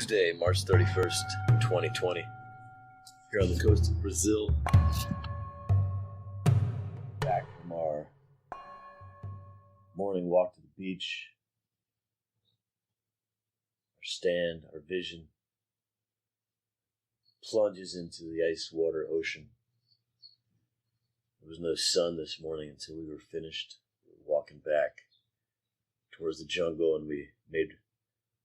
Tuesday, March 31st, 2020. Here on the coast of Brazil. Back from our morning walk to the beach. Our stand, our vision plunges into the ice water ocean. There was no sun this morning until we were finished. We were walking back towards the jungle, and we made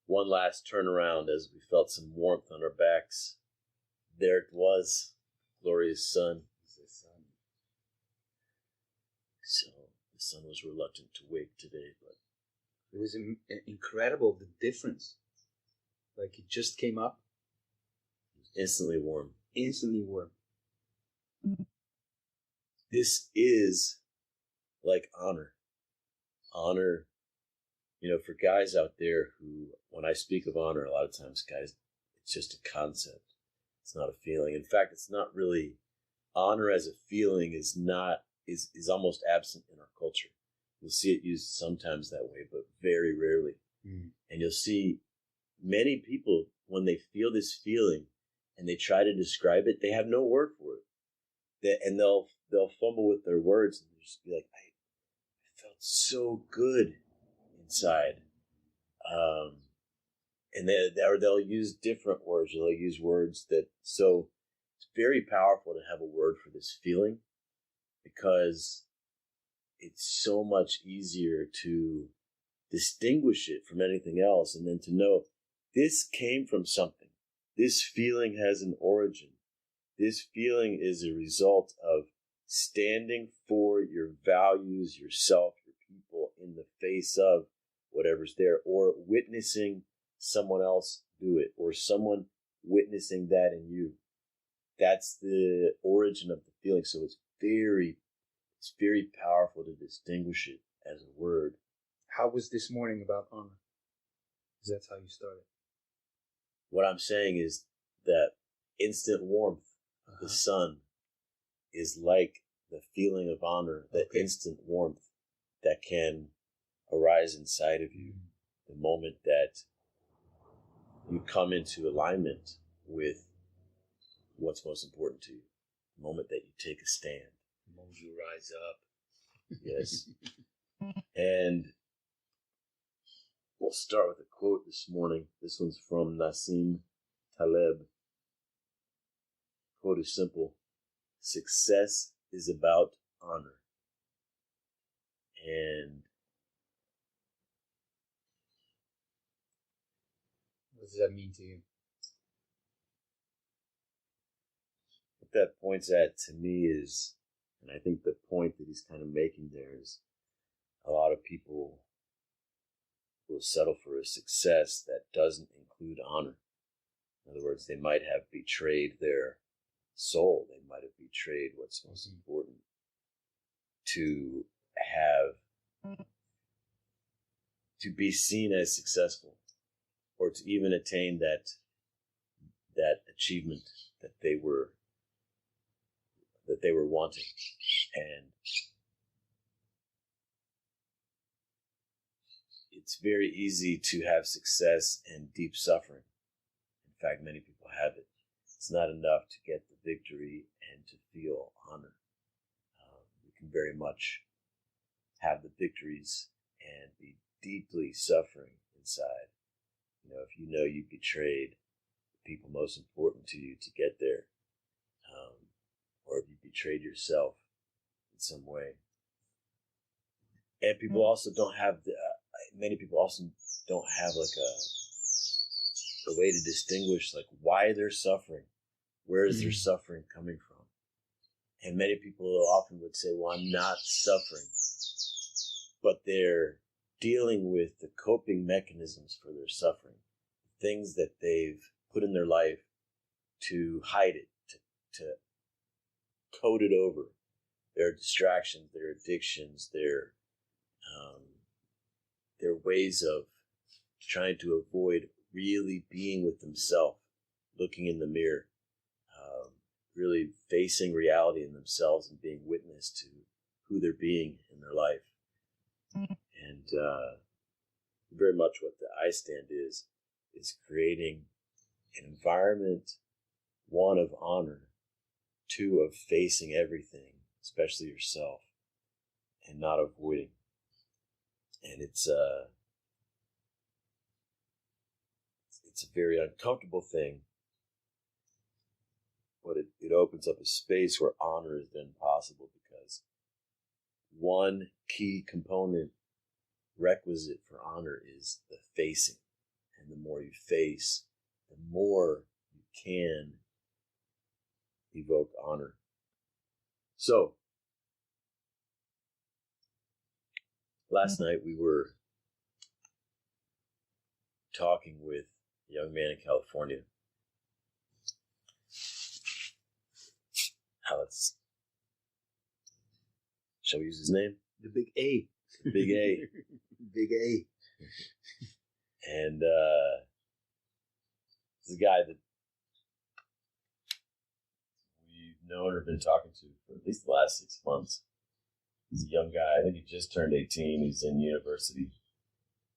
one last turnaround as we felt some warmth on our backs. There it was, glorious sun. So the sun was reluctant to wake today, but it was incredible, the difference. Like it just came up. Instantly warm. Instantly warm. This is like honor. Honor, you know, for guys out there who, when I speak of honor, a lot of times, guys, it's just a concept. It's not a feeling. In fact, it's not really, honor as a feeling is almost absent in our culture. You'll see it used sometimes that way, but very rarely. And you'll see many people, when they feel this feeling and they try to describe it, they have no word for it. And they'll fumble with their words and they'll just be like, I felt so good inside. And they'll use different words. They'll use words that, so it's very powerful to have a word for this feeling, because it's so much easier to distinguish it from anything else, and then to know this came from something. This feeling has an origin. This feeling is a result of standing for your values, yourself, your people, in the face of whatever's there, or witnessing someone else do it, or someone witnessing that in you. That's the origin of the feeling. So it's very powerful to distinguish it as a word. How was this morning about honor? Because that's how you started. What I'm saying is that instant warmth of the sun is like the feeling of honor, that instant warmth that can arise inside of you the moment that you come into alignment with what's most important to you, the moment that you take a stand, the moment you rise up. Yes. And we'll start with a quote this morning. This one's from Nassim Taleb. The quote is simple: success is about honor. And what does that mean to you? What that points at to me is, and I think the point that he's kind of making there is, a lot of people will settle for a success that doesn't include honor. In other words, they might have betrayed their soul. They might have betrayed what's most important to be seen as successful, or to even attain that achievement that they were wanting. And it's very easy to have success and deep suffering. In fact, many people have it. It's not enough to get the victory and to feel honor. We can very much have the victories and be deeply suffering inside. You know, if you know you betrayed the people most important to you to get there, or if you betrayed yourself in some way. And people also don't have many people also don't have like a way to distinguish like why they're suffering. Where is their suffering coming from? And many people often would say, well, I'm not suffering. But they're dealing with the coping mechanisms for their suffering, things that they've put in their life to hide it, to coat it over. Their distractions, their addictions, their ways of trying to avoid really being with themselves, looking in the mirror, really facing reality in themselves and being witness to who they're being in their life. And very much what the I stand is creating an environment, one, of honor, two, of facing everything, especially yourself, and not avoiding. And it's a very uncomfortable thing, but it opens up a space where honor is then possible, because one key component requisite for honor is the facing. And the more you face, the more you can evoke honor. So, last night we were talking with a young man in California. Shall we use his name? The big A. The big A. Big A. And this is a guy that we've known or been talking to for at least the last 6 months. He's a young guy. I think he just turned 18. He's in university.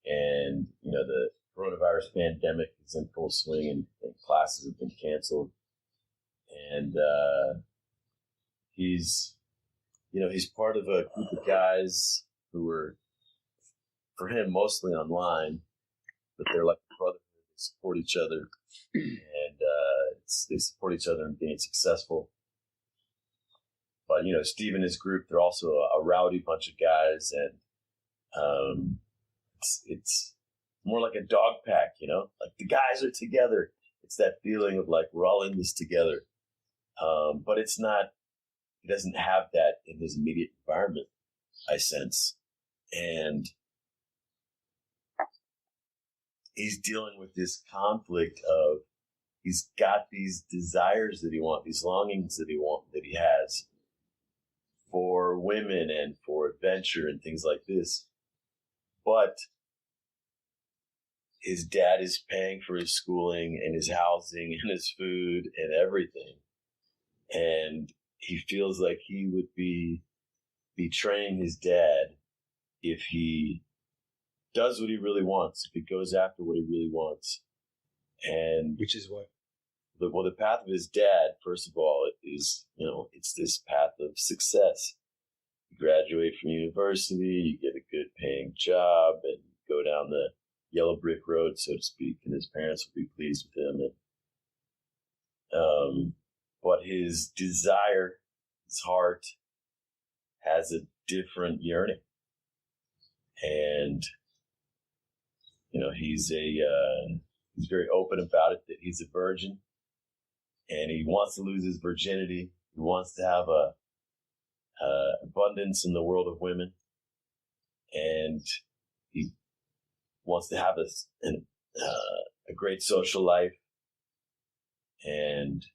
And, the coronavirus pandemic is in full swing, and classes have been canceled. And he's part of a group of guys who are, for him, mostly online, but they're like a brotherhood. They support each other, and they support each other in being successful. But, Steve and his group, they're also a rowdy bunch of guys, and it's more like a dog pack, like the guys are together. It's that feeling of like, we're all in this together. But it's not, he doesn't have that in his immediate environment, I sense. And he's dealing with this conflict of, he's got these desires that he wants, these longings that he has for women and for adventure and things like this. But his dad is paying for his schooling and his housing and his food and everything. And he feels like he would be betraying his dad if he does what he really wants, if he goes after what he really wants. And which is what? The path of his dad, first of all, is, it's this path of success. You graduate from university, you get a good paying job, and go down the yellow brick road, so to speak, and his parents will be pleased with him. And, but his desire, his heart, has a different yearning. And, he's very open about it, that he's a virgin, and he wants to lose his virginity. He wants to have a abundance in the world of women, and he wants to have a great social life, and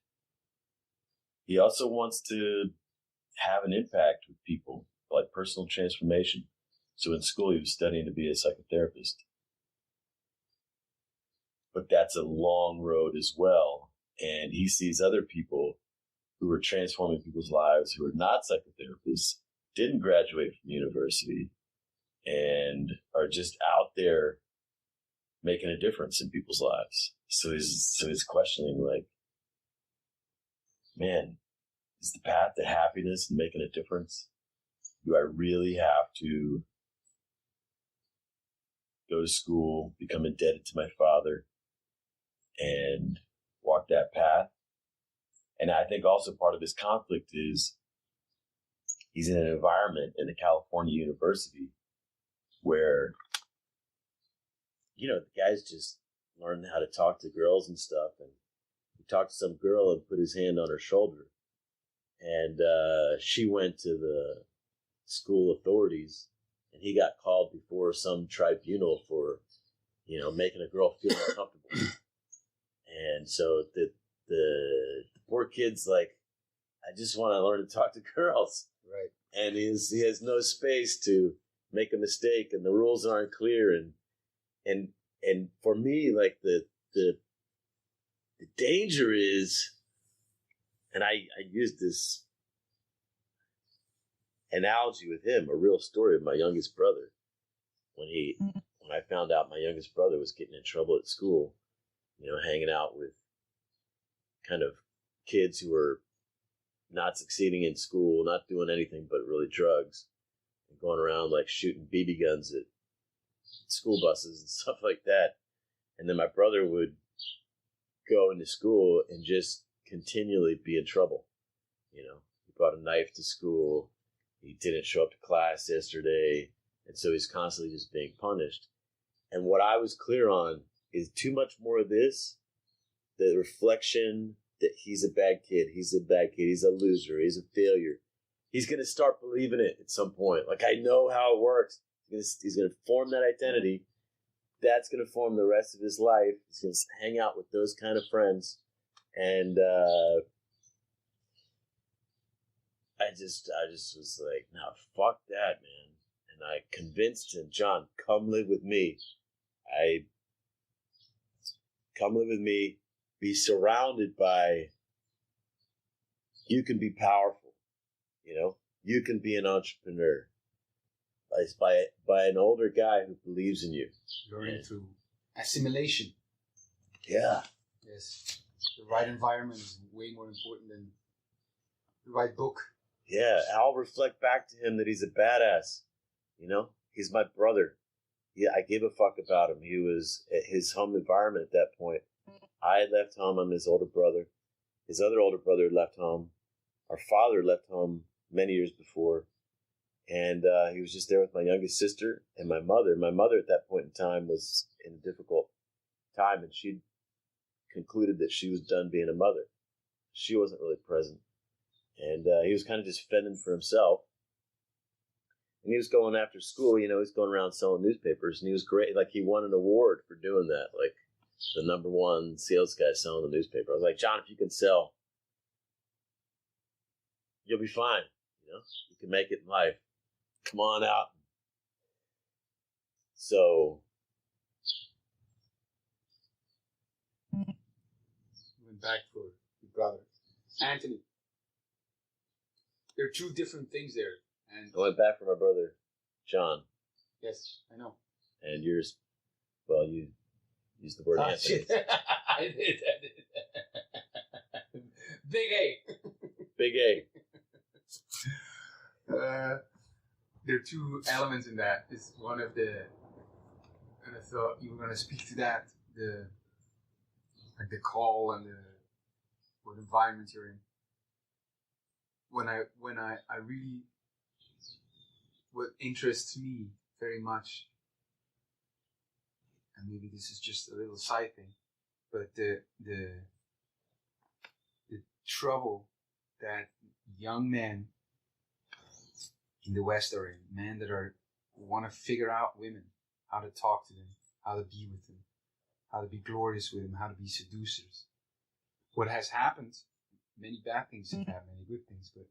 he also wants to have an impact with people, like personal transformation. So in school, he was studying to be a psychotherapist. But that's a long road as well. And he sees other people who are transforming people's lives who are not psychotherapists, didn't graduate from university, and are just out there making a difference in people's lives. So he's questioning, like, man, is the path to happiness and making a difference? Do I really have to go to school, become indebted to my father, and walk that path? And I think also part of his conflict is he's in an environment in a California university where, the guy's just learning how to talk to girls and stuff. And he talked to some girl and put his hand on her shoulder. And she went to the school authorities, and he got called before some tribunal for, making a girl feel uncomfortable. And so the poor kid's like, I just want to learn to talk to girls. Right. And he has no space to make a mistake, and the rules aren't clear. And for me, like the danger is, and I used this analogy with him, a real story of my youngest brother. When I found out my youngest brother was getting in trouble at school, hanging out with kind of kids who were not succeeding in school, not doing anything but really drugs, and going around like shooting BB guns at school buses and stuff like that. And then my brother would go into school and just continually be in trouble. You know, he brought a knife to school. He didn't show up to class yesterday. And so he's constantly just being punished. And what I was clear on is too much more of this, the reflection that he's a bad kid, he's a loser, he's a failure. He's going to start believing it at some point. Like, I know how it works. He's going to form that identity. That's going to form the rest of his life. He's going to hang out with those kind of friends. And I just was like, no, fuck that, man. And I convinced him, John, come live with me. Come live with me. Be surrounded by, you can be powerful. You know, you can be an entrepreneur. By an older guy who believes in you. Learning through assimilation. Yeah. Yes. The right environment is way more important than the right book. Yeah, I'll reflect back to him that he's a badass. You know, he's my brother. Yeah, I gave a fuck about him. He was at his home environment at that point. I had left home. I'm his older brother. His other older brother had left home. Our father left home many years before. And he was just there with my youngest sister and my mother. My mother at that point in time was in a difficult time, and she'd concluded that she was done being a mother. She wasn't really present. And he was kind of just fending for himself. And he was going after school, you know, he was going around selling newspapers, and he was great. Like, he won an award for doing that, like the #1 sales guy selling the newspaper. I was like, John, if you can sell, you'll be fine. You know, you can make it in life. Come on out. So went back for your brother, Anthony. There are two different things there. And I went back for my brother, John. Yes, I know. And yours, well, you used the word Anthony. Shit. I did. Big A. Big A. There are two elements in that. It's one of the, and I thought you were going to speak to that, the call and what environment you're in. When I really, what interests me very much, and maybe this is just a little side thing, but the trouble that young men in the West are in, men that want to figure out women, how to talk to them, how to be with them, how to be glorious with them, how to be seducers. What has happened, many bad things have happened, many good things, but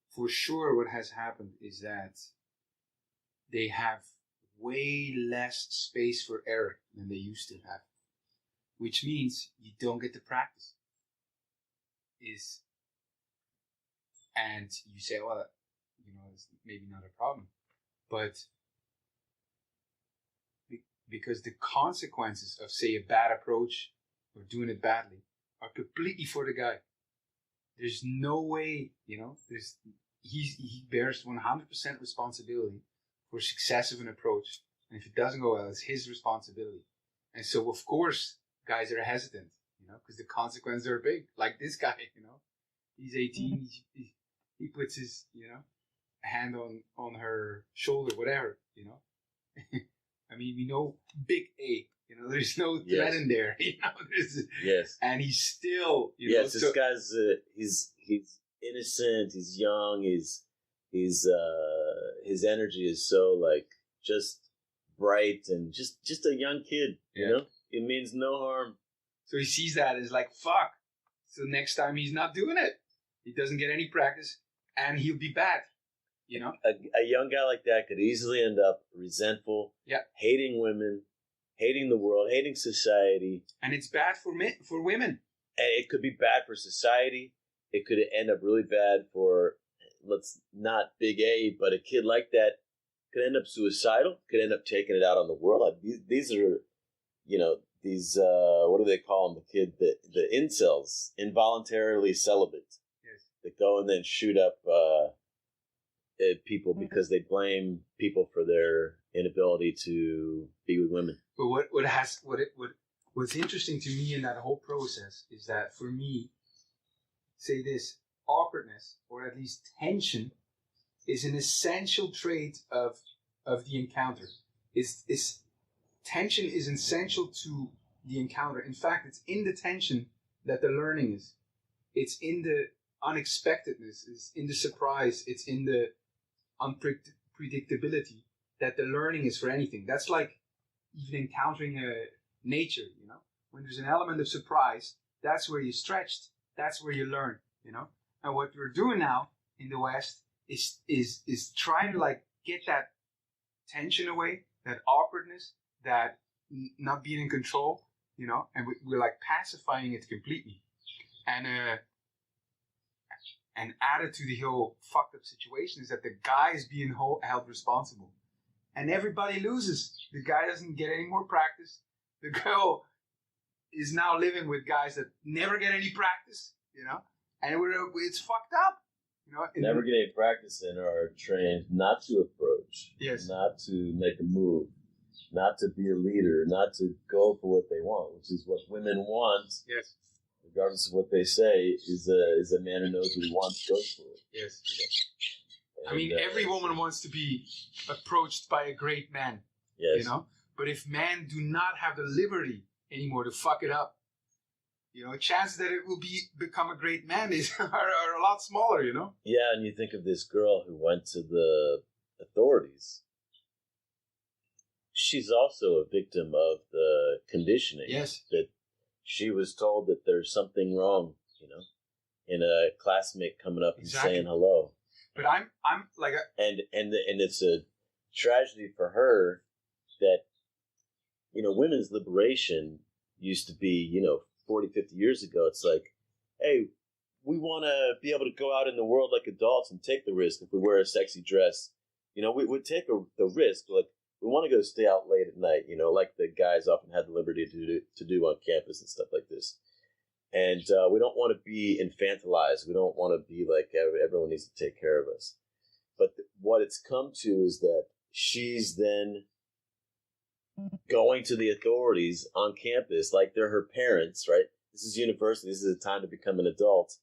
for sure what has happened is that they have way less space for error than they used to have, which means you don't get to practice. And you say, well, you know, it's maybe not a problem, but because the consequences of, say, a bad approach or doing it badly are completely for the guy. There's no way, you know, he bears 100% responsibility for success of an approach. And if it doesn't go well, it's his responsibility. And so, of course, guys are hesitant, you know, because the consequences are big. Like this guy, you know, he's 18, he puts his, you know, hand on her shoulder, whatever, you know. I mean, we know big A, you know, there's no threat in there, you know. Yes. And he's still, you know. Yes, this guy's, he's innocent, he's young, his energy is so, like, just bright and just a young kid, you know. It means no harm. So he sees that as like, fuck. So next time he's not doing it. He doesn't get any practice and he'll be bad, you know. A young guy like that could easily end up resentful, hating women, hating the world, hating society. And it's bad for women. And it could be bad for society. It could end up really bad for, let's not big A, but a kid like that could end up suicidal, could end up taking it out on the world. These are these, what do they call them? The incels, involuntarily celibate, Yes. that go and then shoot up at people because they blame people for their inability to be with women. But what's interesting to me in that whole process is that for me, say this, awkwardness or at least tension is an essential trait of the encounter. Tension is essential to the encounter. In fact, it's in the tension that the learning is. It's in the unexpectedness. It's in the surprise. It's in the unpredictability that the learning is for anything. That's like even encountering nature, When there's an element of surprise, that's where you're stretched. That's where you learn, And what we're doing now in the West is trying to like get that tension away, that awkwardness, that not being in control, and we're like pacifying it completely. And added to the whole fucked up situation is that the guy is being held responsible. And everybody loses. The guy doesn't get any more practice. The girl is now living with guys that never get any practice, and it's fucked up. Never get any practice in or are trained not to approach, yes, not to make a move, not to be a leader, not to go for what they want, which is what women want. Yes. Regardless of what they say, is a man who knows what he wants, goes for it. Yes. And, every woman wants to be approached by a great man. Yes. But if men do not have the liberty anymore to fuck it up, chances that it will become a great man are a lot smaller, Yeah, and you think of this girl who went to the authorities. She's also a victim of the conditioning. Yes. That she was told that there's something wrong, in a classmate coming up and saying hello. But I'm like and it's a tragedy for her that, women's liberation used to be, 40, 50 years ago. It's like, hey, we want to be able to go out in the world like adults and take the risk. If we wear a sexy dress, we would take the risk. Like, we want to go stay out late at night, like the guys often had the liberty to do on campus and stuff like this. And we don't want to be infantilized. We don't want to be like everyone needs to take care of us. But what it's come to is that she's then going to the authorities on campus like they're her parents, right? This is university. This is a time to become an adult.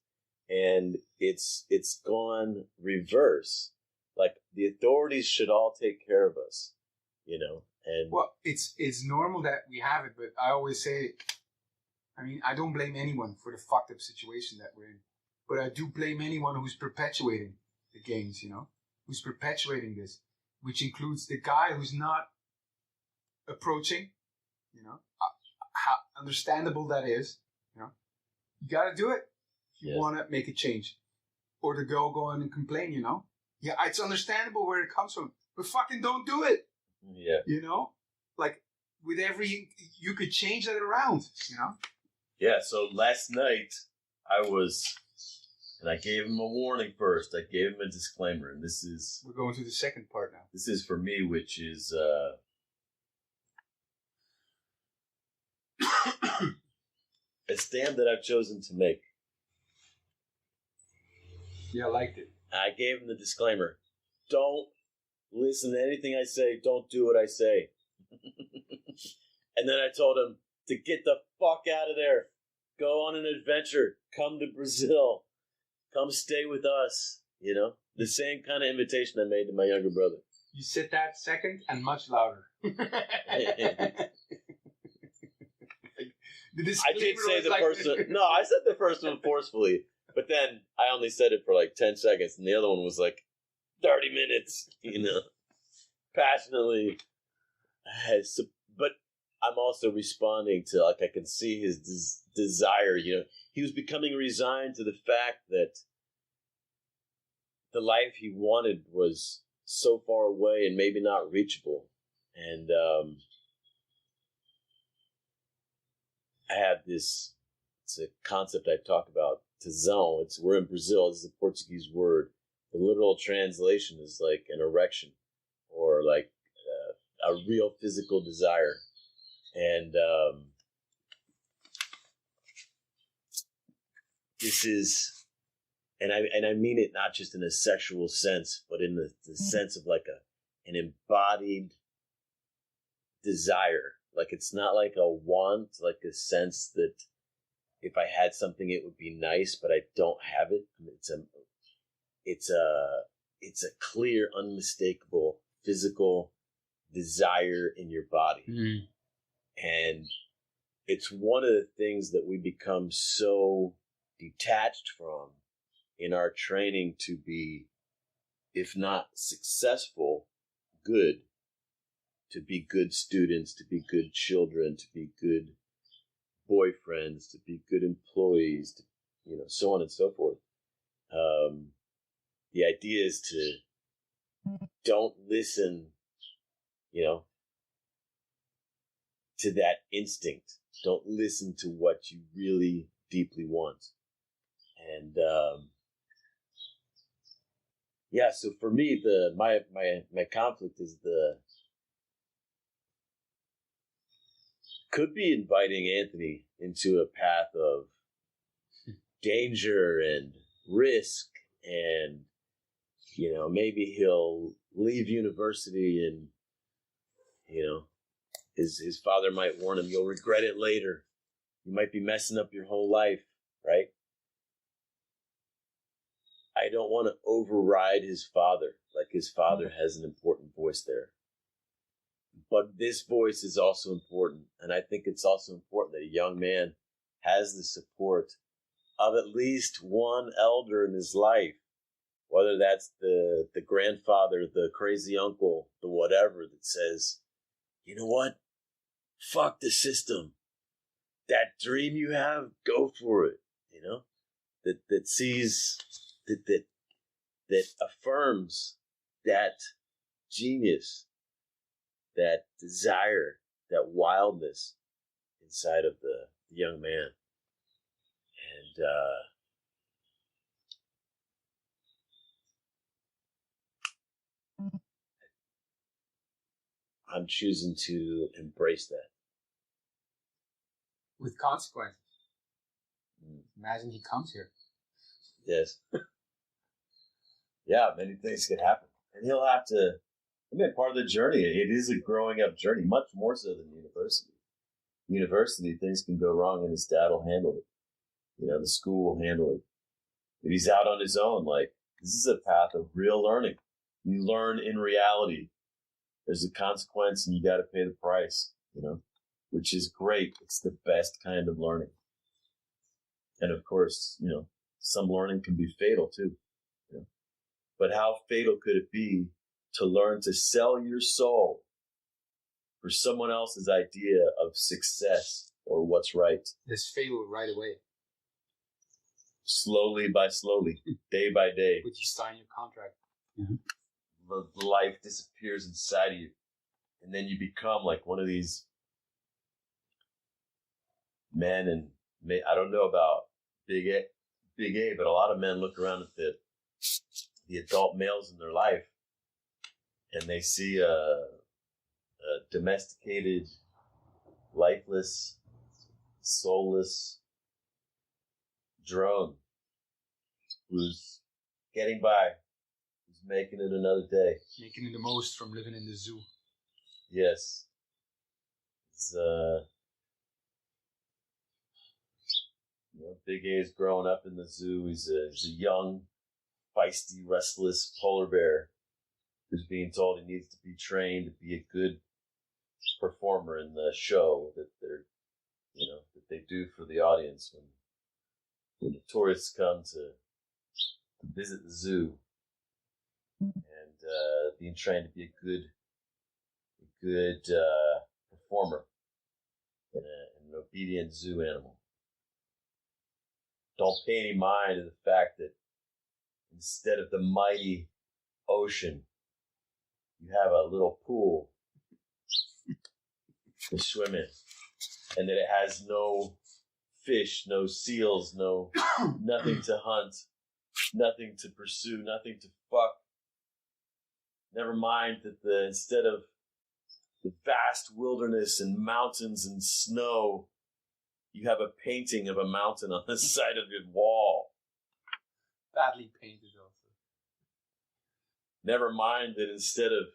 And it's gone reverse. Like, the authorities should all take care of us, And well, it's normal that we have it, but I always say, I don't blame anyone for the fucked up situation that we're in, but I do blame anyone who's perpetuating the games, who's perpetuating this, which includes the guy who's not approaching, how understandable that is, you got to do it if you want to make a change, or the girl go on and complain, yeah, it's understandable where it comes from, but fucking don't do it. Yeah. Like with you could change that around, Yeah, so last night and I gave him a warning first. I gave him a disclaimer, and we're going to the second part now. This is for me, which is a stand that I've chosen to make. Yeah, I liked it. I gave him the disclaimer. Don't listen to anything I say. Don't do what I say. And then I told him to get the fuck out of there. Go on an adventure. Come to Brazil. Come stay with us. The same kind of invitation I made to my younger brother. You said that second and much louder. I did say the first one. No, I said the first one forcefully, but then I only said it for like 10 seconds, and the other one was like 30 minutes, passionately. But I'm also responding to, like, I can see his desire, He was becoming resigned to the fact that the life he wanted was so far away and maybe not reachable. And I have it's a concept I talk about, tesão. We're in Brazil. This is a Portuguese word. The literal translation is like an erection, or like a real physical desire. And this is, and I mean it not just in a sexual sense, but in the sense of like an embodied desire. Like it's not like a want, like a sense that if I had something, it would be nice, but I don't have it. It's a clear, unmistakable physical desire in your body. Mm. And it's one of the things that we become so detached from in our training to be, if not successful, good, to be good students, to be good children, to be good boyfriends, to be good employees, to, so on and so forth. The idea is to don't listen, to that instinct. Don't listen to what you really deeply want. And so for me, my conflict is could be inviting Anthony into a path of danger and risk, and maybe he'll leave university and his father might warn him, you'll regret it later. You might be messing up your whole life, right? I don't want to override his father. Like his father has an important voice there. But this voice is also important. And I think it's also important that a young man has the support of at least one elder in his life, whether that's the grandfather, the crazy uncle, the whatever, that says, you know what? Fuck the system. That dream you have, go for it. That sees, that affirms that genius, that desire, that wildness inside of the young man. And I'm choosing to embrace that. With consequences. Imagine he comes here. Yes. Yeah, many things could happen. And he'll have to, part of the journey, it is a growing up journey, much more so than university. University, things can go wrong and his dad will handle it. The school will handle it. If he's out on his own, like, this is a path of real learning. You learn in reality. There's a consequence and you got to pay the price, which is great. It's the best kind of learning. And of course, some learning can be fatal too. But how fatal could it be to learn to sell your soul for someone else's idea of success or what's right? It's fatal right away. Slowly by slowly, day by day. Would you sign your contract? Mm-hmm. The life disappears inside of you. And then you become like one of these men, and I don't know about Big A, but a lot of men look around at the adult males in their life and they see a domesticated, lifeless, soulless drone who's getting by, who's making it another day. Making it the most from living in the zoo. Yes. It's, Big A is growing up in the zoo. He's a young, feisty, restless polar bear who's being told he needs to be trained to be a good performer in the show that that they do for the audience when the tourists come to visit the zoo, and being trained to be a good performer and an obedient zoo animal. Don't pay any mind to the fact that instead of the mighty ocean, you have a little pool to swim in, and that it has no fish, no seals, nothing to hunt, nothing to pursue, nothing to fuck. Never mind that instead of the vast wilderness and mountains and snow, you have a painting of a mountain on the side of your wall. Badly painted also. Never mind that instead of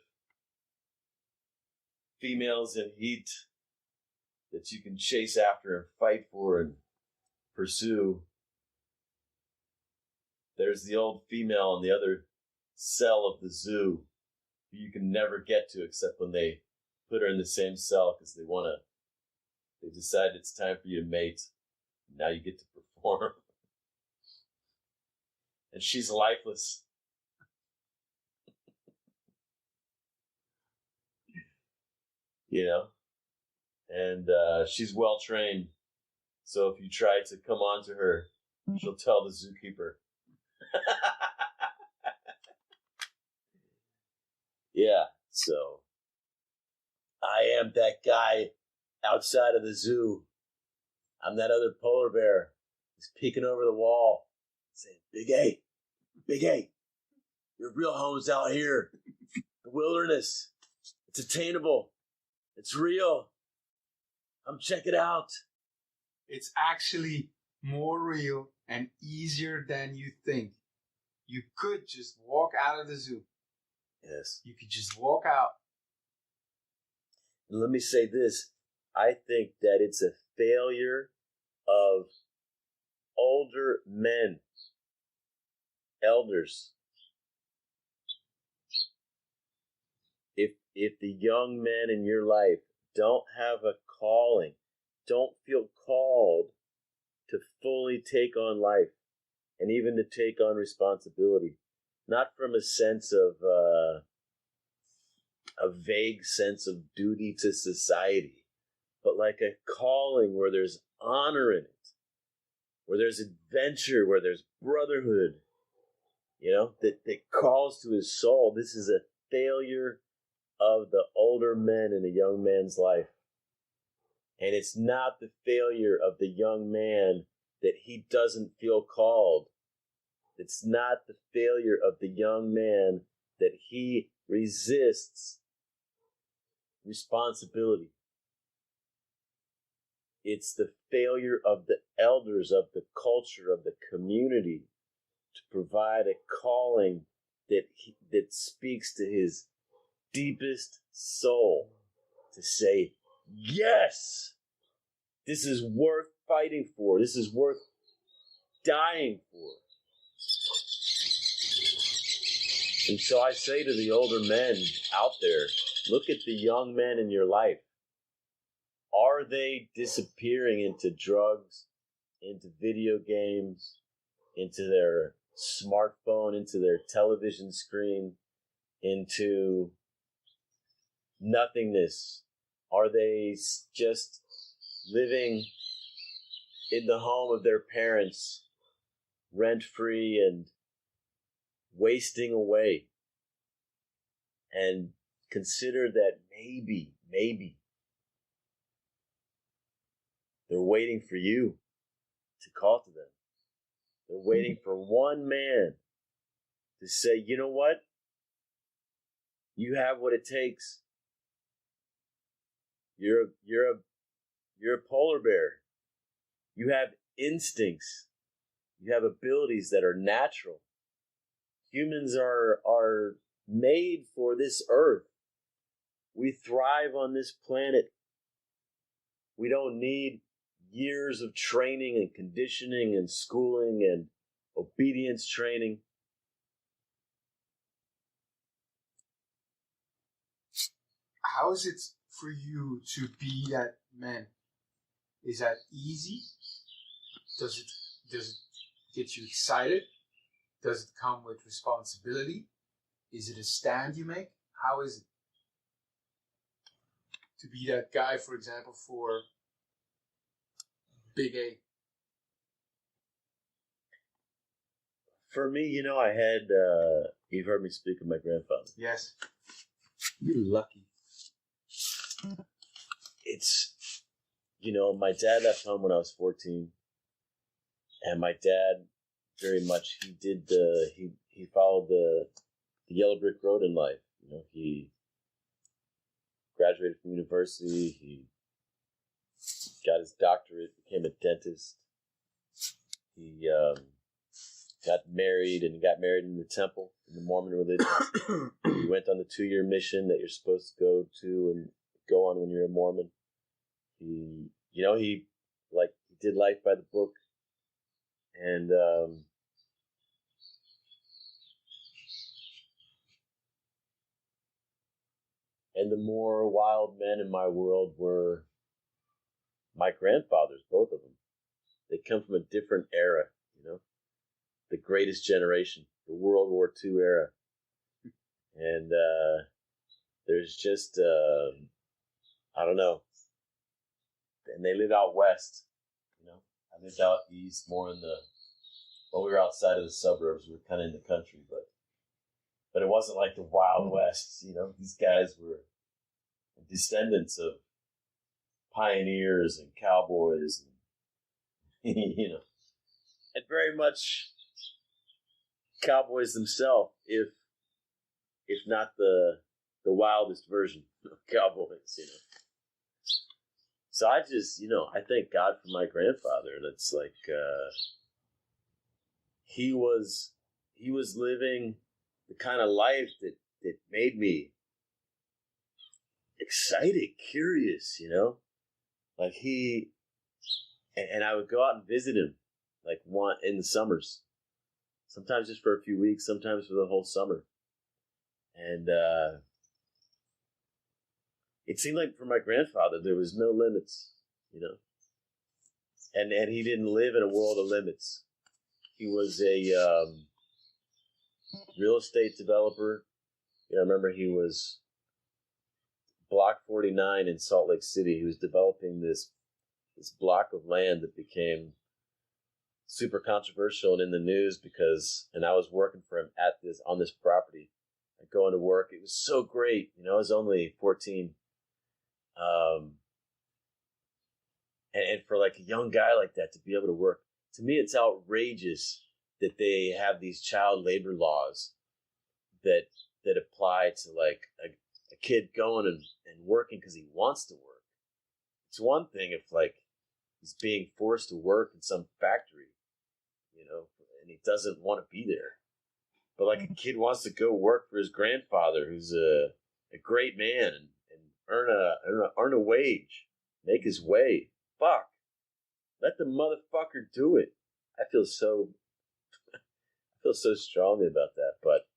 females in heat that you can chase after and fight for and pursue, there's the old female in the other cell of the zoo who you can never get to except when they put her in the same cell because they decide it's time for you to mate. Now you get to perform. And she's lifeless. You know? And she's well trained. So if you try to come on to her, she'll tell the zookeeper. Yeah, so I am that guy outside of the zoo. I'm that other polar bear who's peeking over the wall saying, Big A, your real home's out here. The wilderness. It's attainable. It's real. Come check it out. It's actually more real and easier than you think. You could just walk out of the zoo. Yes. You could just walk out. And let me say this. I think that it's a failure of older men, elders. If the young men in your life don't have a calling, don't feel called to fully take on life and even to take on responsibility, not from a sense of a vague sense of duty to society, but like a calling where there's honor in it, where there's adventure, where there's brotherhood, you know, that calls to his soul. This is a failure of the older men in a young man's life. And it's not the failure of the young man that he doesn't feel called. It's not the failure of the young man that he resists responsibility. It's the failure of the elders, of the culture, of the community to provide a calling that speaks to his deepest soul, to say, yes, this is worth fighting for. This is worth dying for. And so I say to the older men out there, look at the young men in your life. Are they disappearing into drugs, into video games, into their smartphone, into their television screen, into nothingness? Are they just living in the home of their parents, rent-free and wasting away? And consider that maybe they're waiting for you to call to them. They're waiting for one man to say, you know what? You have what it takes. You're a polar bear. You have instincts. You have abilities that are natural. Humans are made for this earth. We thrive on this planet. We don't need years of training and conditioning and schooling and obedience training. How is it for you to be that man? Is that easy? Does it get you excited? Does it come with responsibility? Is it a stand you make? How is it to be that guy, for example, for Big A? For me, I had, you've heard me speak of my grandfather. Yes. You're lucky. It's, my dad left home when I was 14. And my dad, very much, he followed the yellow brick road in life. He graduated from university. He got his doctorate, became a dentist. He got married in the temple, in the Mormon religion. He went on the 2-year mission that you're supposed to go to and go on when you're a Mormon. He did life by the book. And the more wild men in my world were my grandfathers, both of them. They come from a different era, the greatest generation, the World War II era. And there's just, I don't know. And they live out west, I lived out east, more in we were outside of the suburbs. We were kind of in the country, but it wasn't like the Wild West, These guys were descendants of pioneers and cowboys, and, and very much cowboys themselves, if not the wildest version of cowboys, So I just, I thank God for my grandfather, and it's like he was living the kind of life that made me excited, curious, like and I would go out and visit him, like in the summers, sometimes just for a few weeks, sometimes for the whole summer. And it seemed like for my grandfather, there was no limits, and he didn't live in a world of limits. He was a real estate developer. I remember he was Block 49 in Salt Lake City. He was developing this block of land that became super controversial and in the news and I was working for him on this property. I'd go into work. It was so great. I was only 14. And for like a young guy like that to be able to work, to me, it's outrageous that they have these child labor laws that apply to like a kid going and working because he wants to work. It's one thing if like he's being forced to work in some factory, and he doesn't want to be there. But like a kid wants to go work for his grandfather, who's a great man, and earn a wage, make his way. Fuck, let the motherfucker do it. I feel so strongly about that. But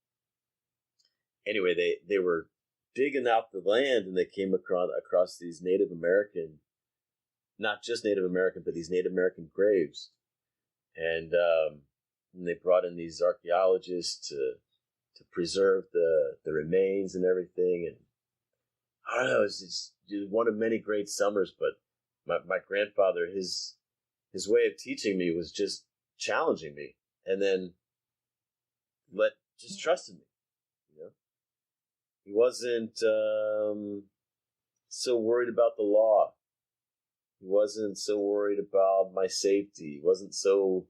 anyway, they were digging out the land, and they came across these Native American, not just Native American, but these Native American graves, and they brought in these archaeologists to preserve the remains and everything. And I don't know, it's just one of many great summers. But my grandfather, his way of teaching me was just challenging me, and then just trusting me. He wasn't so worried about the law. He wasn't so worried about my safety. He wasn't so,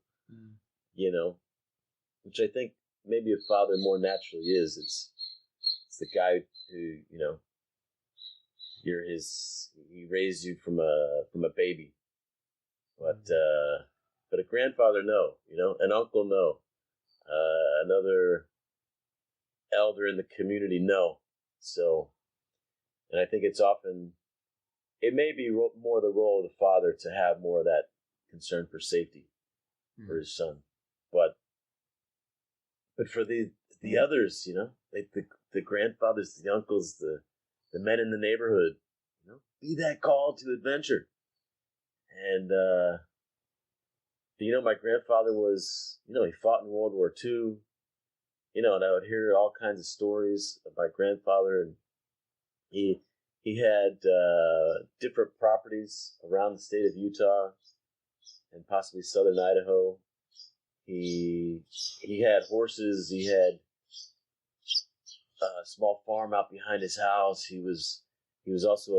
which I think maybe a father more naturally is. It's the guy who, he raised you from a baby. But a grandfather, no, an uncle, no, another elder in the community, no. So, and I think it may be more the role of the father to have more of that concern for safety for his son. But for the others, like the grandfathers, the uncles, the men in the neighborhood, be that call to adventure. And, my grandfather was, he fought in World War II, and I would hear all kinds of stories of my grandfather, and he had different properties around the state of Utah and possibly southern Idaho. He had horses. He had a small farm out behind his house. He was also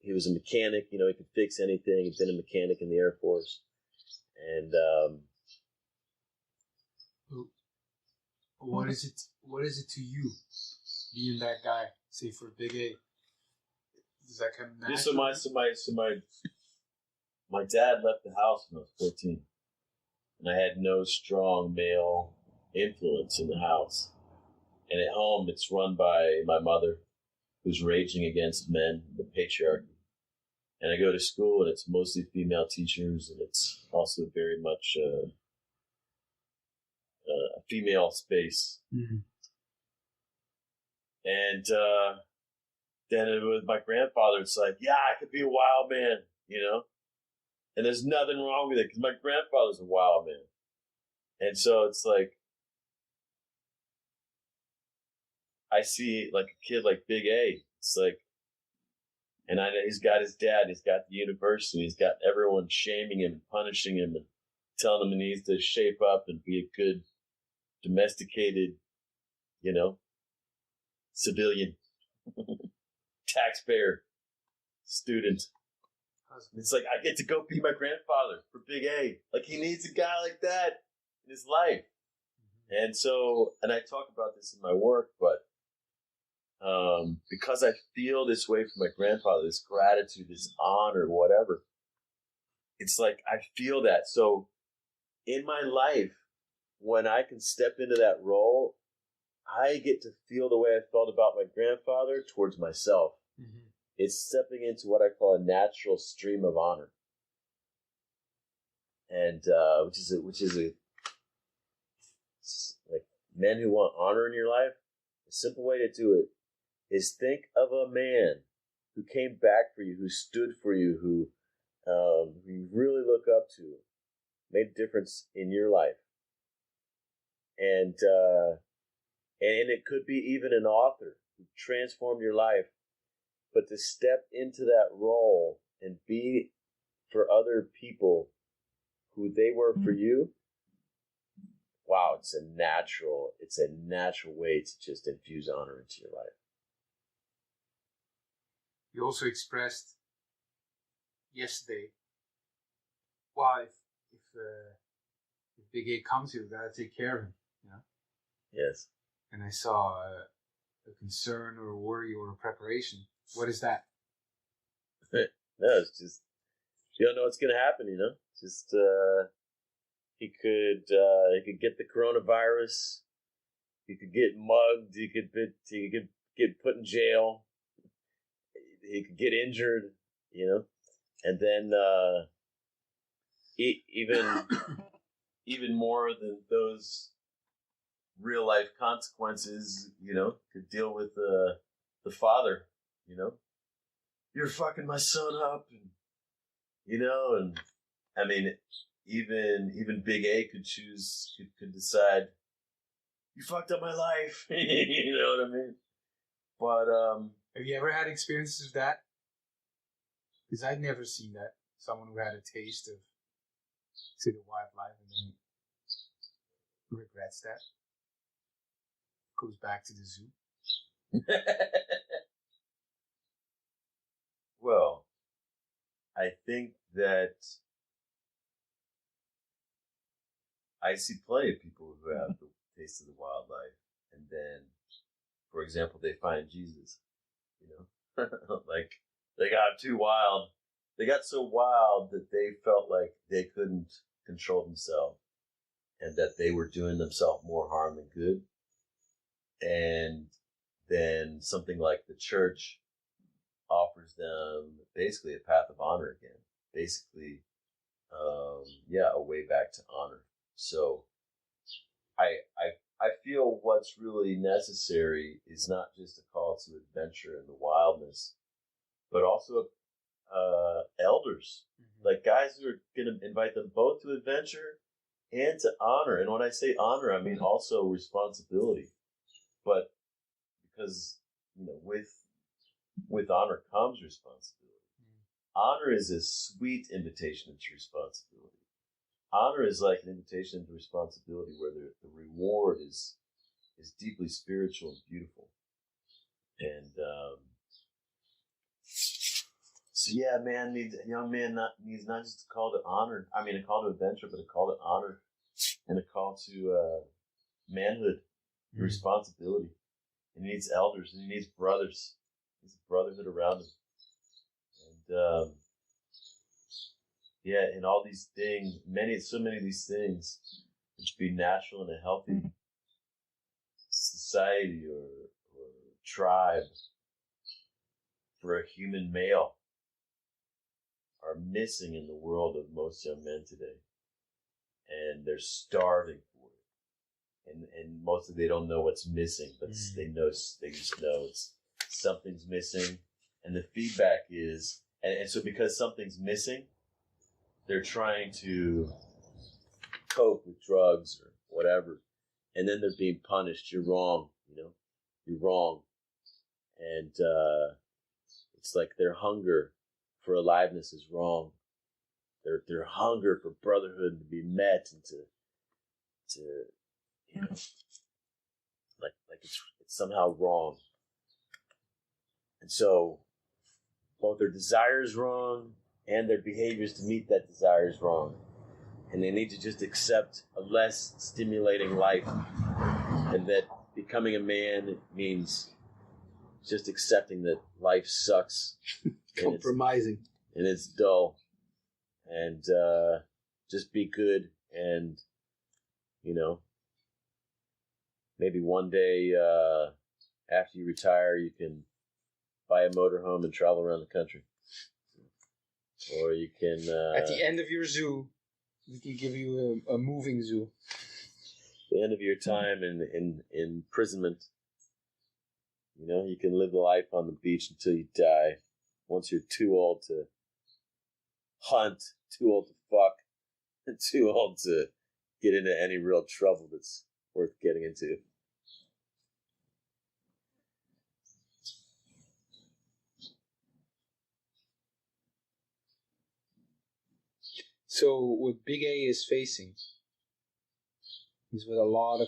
he was a mechanic. He could fix anything. He'd been a mechanic in the Air Force, and what is it to you being that guy? Say for Big A, Does that come Yeah, naturally? my dad left the house when I was 14, and I had no strong male influence in the house. And at home, it's run by my mother, who's raging against men, the patriarchy. And I go to school, and it's mostly female teachers, and it's also very much a female space. Mm-hmm. And then with my grandfather, it's like, yeah, I could be a wild man, you know? And there's nothing wrong with it, because my grandfather's a wild man. And so it's like, I see like a kid like Big A. It's like, and I know he's got his dad, he's got the university, he's got everyone shaming him, punishing him, and telling him he needs to shape up and be a good, domesticated, you know, civilian, taxpayer, student. It's like, I get to go be my grandfather for Big A. Like, he needs a guy like that in his life. Mm-hmm. And so, and I talk about this in my work, but because I feel this way for my grandfather, this gratitude, this honor, whatever, it's like I feel that. So in my life, when I can step into that role, I get to feel the way I felt about my grandfather towards myself. Mm-hmm. It's stepping into what I call a natural stream of honor, and which is like men who want honor in your life. A simple way to do it is think of a man who came back for you, who stood for you, who you really look up to, made a difference in your life. And it could be even an author who transformed your life. But to step into that role and be for other people who they were for you, wow, it's a natural way to just infuse honor into your life. You also expressed yesterday, well, if Big A comes here, we gotta take care of him, you know? Yes. And I saw a concern or a worry or a preparation. What is that? No, it's just, you don't know what's gonna happen, you know? Just he could get the coronavirus, he could get mugged, he could get put in jail. He could get injured, you know, and then even more than those real life consequences, you know, could deal with the father, you know, you're fucking my son up, and you know, and I mean, even Big A could decide, you fucked up my life, you know what I mean? But have you ever had experiences of that? Because I'd never seen that. Someone who had a taste of, say, the wildlife and then regrets that. Goes back to the zoo. Well, I think that I see plenty of people who have the taste of the wildlife, and then, for example, they find Jesus, you know, like they got too wild. They got so wild that they felt like they couldn't control themselves, and that they were doing themselves more harm than good. And then something like the church offers them basically a path of honor again. Basically, a way back to honor. So I feel what's really necessary is not just a call to adventure and the wildness, but also elders, mm-hmm. like guys who are going to invite them both to adventure and to honor. And when I say honor, I mean also responsibility. But because, you know, with honor comes responsibility. Mm-hmm. Honor is a sweet invitation into responsibility. Honor is like an invitation into responsibility where the reward is deeply spiritual and beautiful. And so yeah, man, a young man needs not just a call to honor, I mean a call to adventure, but a call to honor and a call to manhood, mm-hmm. responsibility. And he needs elders, and he needs brothers. He needs a brotherhood around him. in all these things, so many of these things, it should be natural in a healthy society or tribe for a human male are missing in the world of most young men today. And they're starving for it. And mostly they don't know what's missing, but they just know something's missing. And the feedback is, and so because something's missing, they're trying to cope with drugs or whatever. And then they're being punished. You're wrong, you're wrong. And it's like their hunger for aliveness is wrong. Their hunger for brotherhood to be met and to like it's somehow wrong. And so both their desire is wrong and their behaviors to meet that desire is wrong. And they need to just accept a less stimulating life. And that becoming a man means just accepting that life sucks. Compromising. And it's dull. And just be good. And, maybe one day after you retire, you can buy a motorhome and travel around the country. Or you can... at the end of your zoo, we can give you a moving zoo. The end of your time in imprisonment, you can live the life on the beach until you die. Once you're too old to hunt, too old to fuck, and too old to get into any real trouble that's worth getting into. So what Big A is facing is what a lot of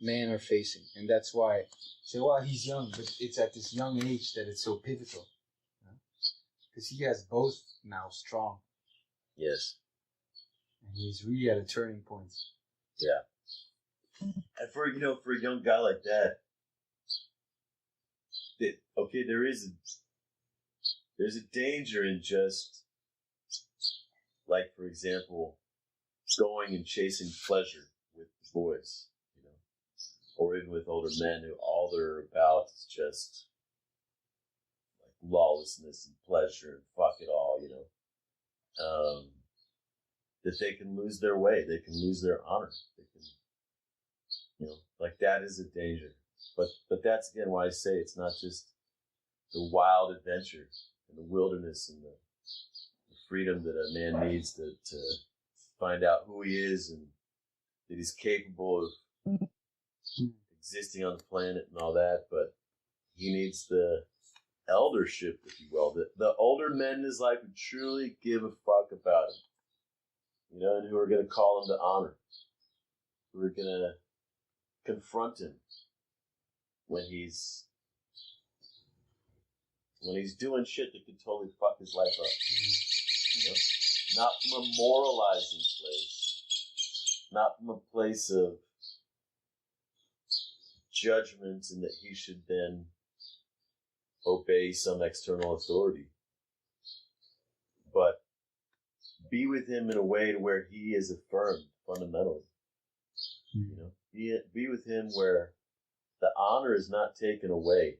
men are facing. And that's why say, well, he's young, but it's at this young age that it's so pivotal. Because he has both now strong. Yes. And he's really at a turning point. Yeah. And for a young guy like that, there's a danger in just, like, for example, going and chasing pleasure with the boys, or even with older men who all they're about is just like lawlessness and pleasure and fuck it all, that they can lose their way, they can lose their honor, they can, like that is a danger. But that's again why I say it's not just the wild adventure and the wilderness and the freedom that a man needs to find out who he is and that he's capable of existing on the planet and all that, but he needs the eldership, if you will, the older men in his life who truly give a fuck about him, and who are going to call him to honor, who are going to confront him when he's doing shit that could totally fuck his life up. Not from a moralizing place, not from a place of judgment and that he should then obey some external authority, but be with him in a way to where he is affirmed fundamentally. Be with him where the honor is not taken away.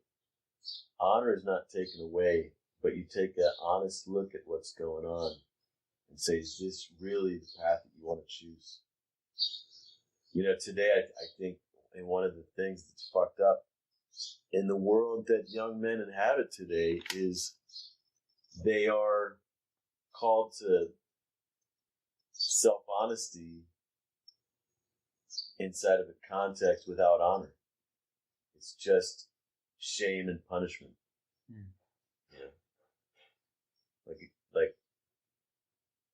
Honor is not taken away, but you take an honest look at what's going on and say, is this really the path that you want to choose? Today I think one of the things that's fucked up in the world that young men inhabit today is they are called to self-honesty inside of a context without honor. It's just shame and punishment. Like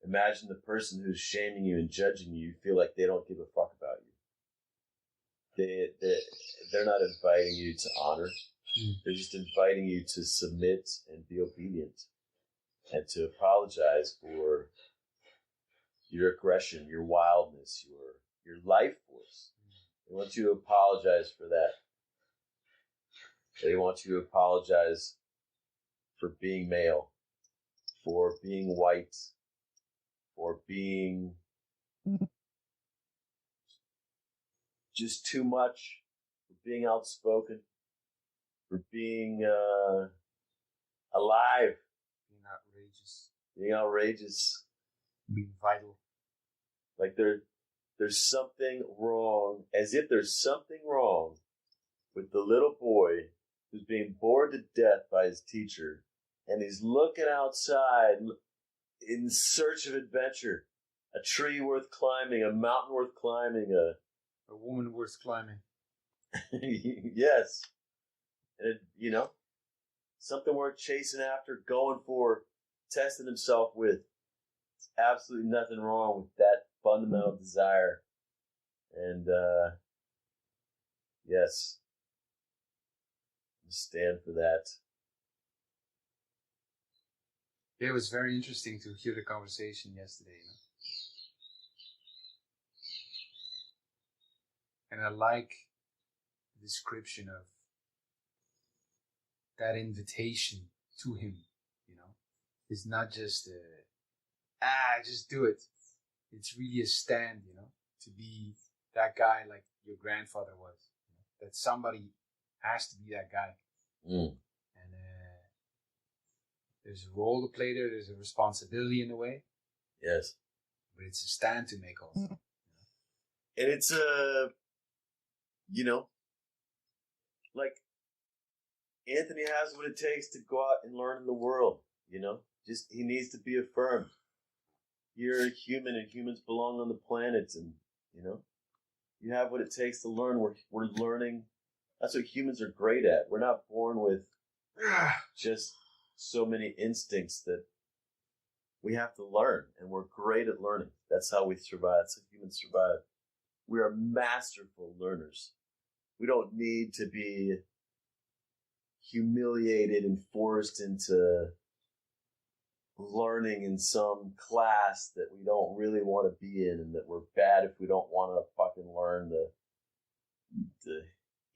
imagine the person who's shaming you and judging you. You feel like they don't give a fuck about you. They're not inviting you to honor. They're just inviting you to submit and be obedient and to apologize for your aggression, your wildness, your life force. They want you to apologize for that. They want you to apologize for being male. for being white, for being just too much, for being outspoken, for being alive, being outrageous, being vital. Like there's something wrong, as if there's something wrong with the little boy who's being bored to death by his teacher, and he's looking outside in search of adventure, a tree worth climbing, a mountain worth climbing, a woman worth climbing. Yes. And something worth chasing after, going for, testing himself with. There's absolutely nothing wrong with that fundamental desire. And yes, stand for that. It was very interesting to hear the conversation yesterday, And I like the description of that invitation to him, It's not just just do it. It's really a stand, to be that guy like your grandfather was. That somebody has to be that guy. Mm. And there's a role to play there. There's a responsibility in a way. Yes. But it's a stand to make also. And it's like Anthony has what it takes to go out and learn in the world, Just he needs to be affirmed. You're a human and humans belong on the planet, and you have what it takes to learn. We're learning. That's what humans are great at. We're not born with just so many instincts that we have to learn, and we're great at learning. That's how we survive. That's how humans survive. We are masterful learners. We don't need to be humiliated and forced into learning in some class that we don't really want to be in, and that we're bad if we don't want to fucking learn the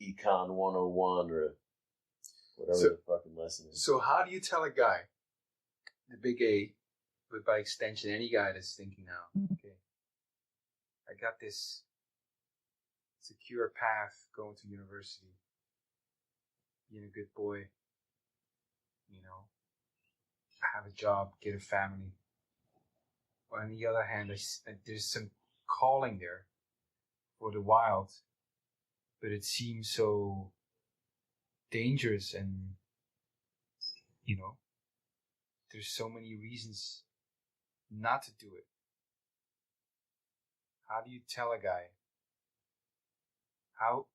Econ 101 or whatever the fucking lesson is. So how do you tell a guy, the big A, but by extension any guy that's thinking now, okay, I got this secure path going to university, being a good boy, have a job, get a family. But on the other hand, there's some calling there for the wild, but it seems so dangerous, and there's so many reasons not to do it. How do you tell a guy? How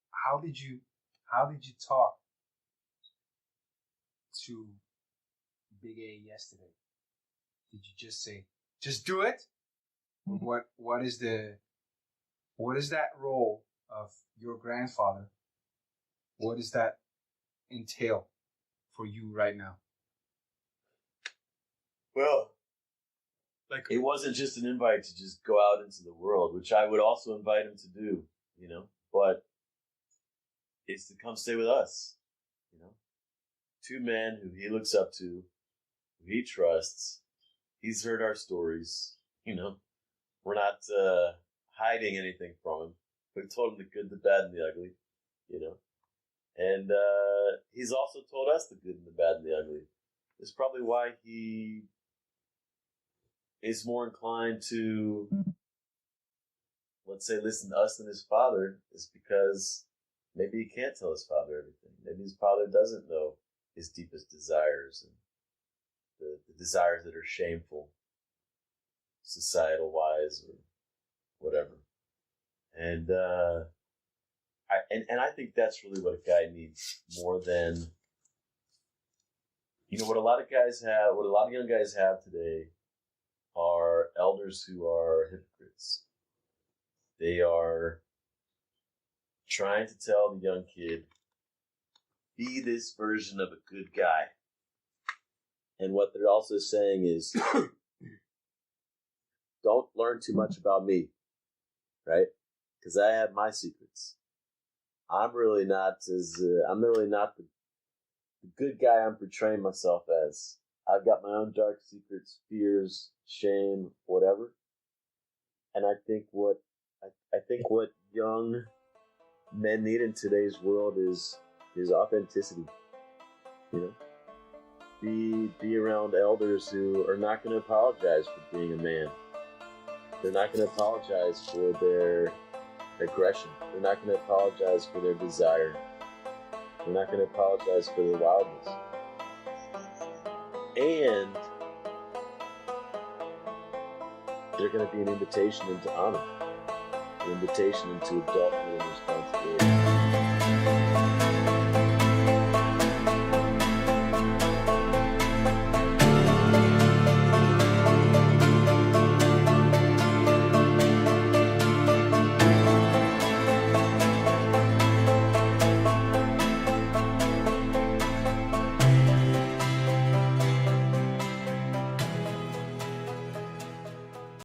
did you talk to Big A yesterday? Did you just say, just do it? Or what is that role of your grandfather? What does that entail for you right now? Well, it wasn't just an invite to just go out into the world, which I would also invite him to do, but it's to come stay with us, Two men who he looks up to, who he trusts. He's heard our stories, We're not hiding anything from him. We've told him the good, the bad, and the ugly, And he's also told us the good and the bad and the ugly. It's probably why he is more inclined to, let's say, listen to us than his father, is because maybe he can't tell his father everything. Maybe his father doesn't know his deepest desires and the desires that are shameful, societal-wise or whatever. And I think that's really what a guy needs more than, what a lot of young guys have today are elders who are hypocrites. They are trying to tell the young kid, be this version of a good guy. And what they're also saying is, don't learn too much about me, right? Because I have my secrets. I'm really not the good guy I'm portraying myself as. I've got my own dark secrets, fears, shame, whatever. And I think what young men need in today's world is authenticity. You know, be around elders who are not going to apologize for being a man. They're not going to apologize for their aggression. They're not going to apologize for their desire. They're not going to apologize for their wildness. And they're going to be an invitation into honor, an invitation into adulthood and responsibility.